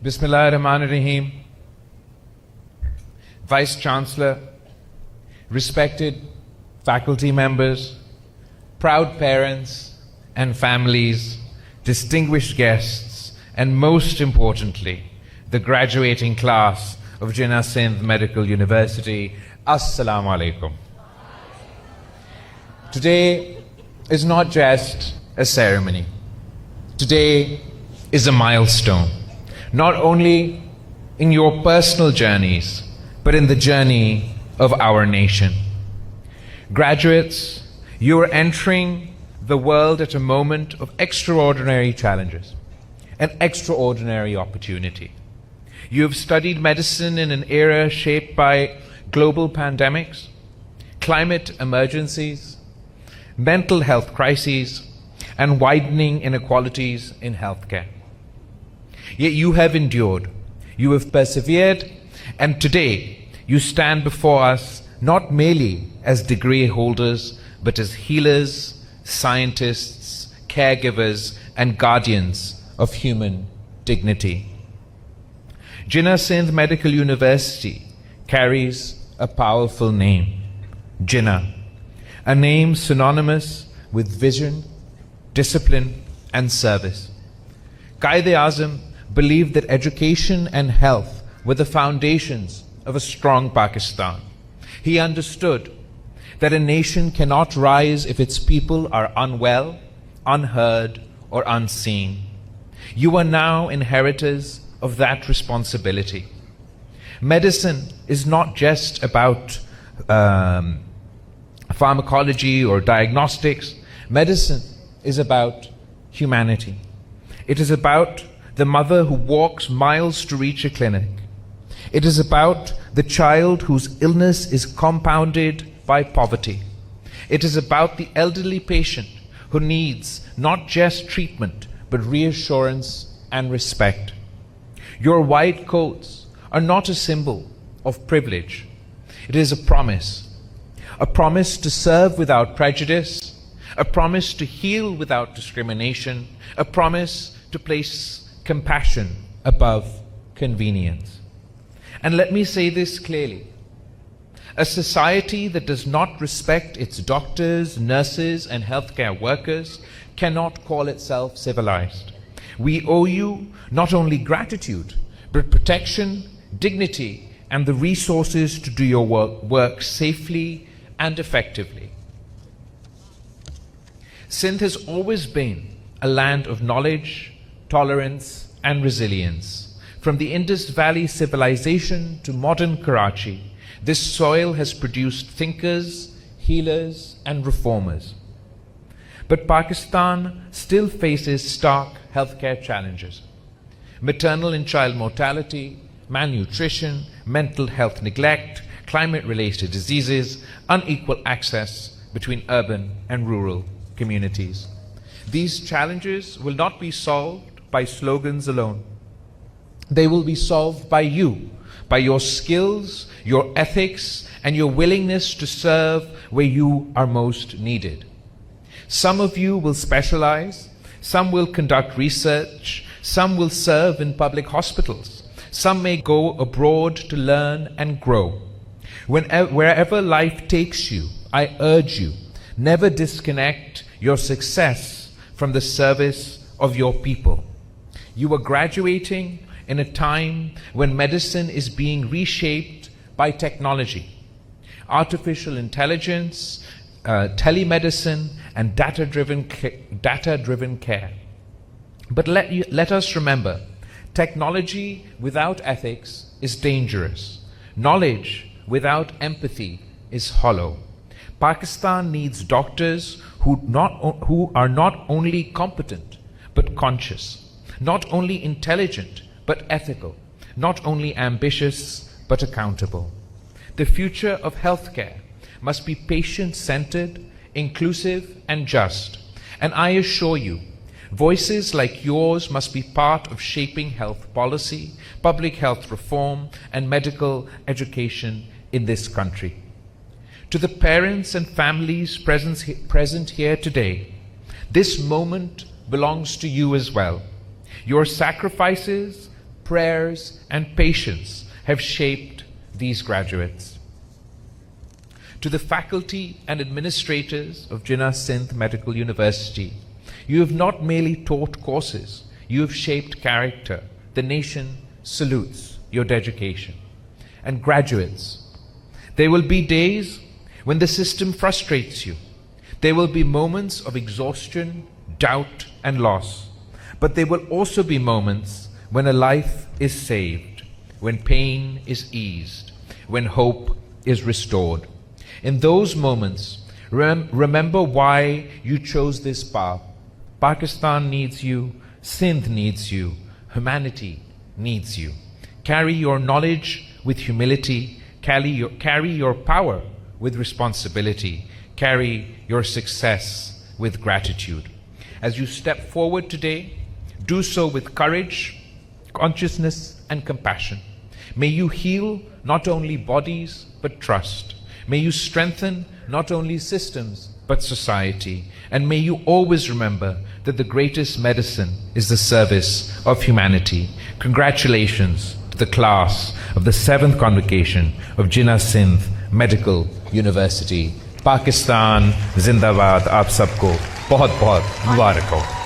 Bismillahirrahmanirrahim. Vice Chancellor, respected faculty members, proud parents and families, distinguished guests, and most importantly, the graduating class of Jinnah Sindh Medical University, Assalamu alaikum. Today is not just a ceremony. Today is a milestone, not only in your personal journeys, but in the journey of our nation. Graduates, you are entering the world at a moment of extraordinary challenges, an extraordinary opportunity. You have studied medicine in an era shaped by global pandemics, climate emergencies, mental health crises, and widening inequalities in healthcare. Yet you have endured, you have persevered, and today you stand before us not merely as degree holders, but as healers, scientists, caregivers, and guardians of human dignity. Jinnah Sindh Medical University carries a powerful name, Jinnah, a name synonymous with vision, discipline, and service. Quaid-e-Azam believed that education and health were the foundations of a strong Pakistan. He understood that a nation cannot rise if its people are unwell, unheard, or unseen. You are now inheritors of that responsibility. Medicine is not just about pharmacology or diagnostics. Medicine is about humanity. It is about the mother who walks miles to reach a clinic. It is about the child whose illness is compounded by poverty. It is about the elderly patient who needs not just treatment, but reassurance and respect. Your white coats are not a symbol of privilege. It is a promise to serve without prejudice, a promise to heal without discrimination, a promise to place compassion above convenience. And let me say this clearly. A society that does not respect its doctors, nurses, and healthcare workers cannot call itself civilized. We owe you not only gratitude, but protection, dignity, and the resources to do your work safely and effectively. Sindh has always been a land of knowledge, tolerance, and resilience. From the Indus Valley civilization to modern Karachi, this soil has produced thinkers, healers, and reformers. But Pakistan still faces stark healthcare challenges. Maternal and child mortality, malnutrition, mental health neglect, climate-related diseases, unequal access between urban and rural communities. These challenges will not be solved by slogans alone. They will be solved by you, by your skills, your ethics, and your willingness to serve where you are most needed. Some of you will specialize, some will conduct research, some will serve in public hospitals, some may go abroad to learn and grow. Wherever life takes you, I urge you, never disconnect your success from the service of your people. You are graduating in a time when medicine is being reshaped by technology, artificial intelligence, telemedicine, and data-driven care. But let us remember, technology without ethics is dangerous. Knowledge without empathy is hollow. Pakistan needs doctors who are not only competent, but conscious, not only intelligent, but ethical, not only ambitious, but accountable. The future of healthcare must be patient-centered, inclusive, and just. And I assure you, voices like yours must be part of shaping health policy, public health reform, and medical education in this country. To the parents and families present here today, this moment belongs to you as well. Your sacrifices, prayers, and patience have shaped these graduates. To the faculty and administrators of Jinnah Sindh Medical University, you have not merely taught courses, you have shaped character. The nation salutes your dedication. And graduates, there will be days when the system frustrates you. There will be moments of exhaustion, doubt, and loss. But there will also be moments when a life is saved, when pain is eased, when hope is restored. In those moments, remember why you chose this path. Pakistan needs you, Sindh needs you, humanity needs you. Carry your knowledge with humility, carry your power with responsibility, carry your success with gratitude. As you step forward today, do so with courage, consciousness, and compassion. May you heal not only bodies, but trust. May you strengthen not only systems, but society. And may you always remember that the greatest medicine is the service of humanity. Congratulations to the class of the 7th Convocation of Jinnah Sindh Medical University. Pakistan Zindabad. आप सबको बहुत बहुत मुबारक हो.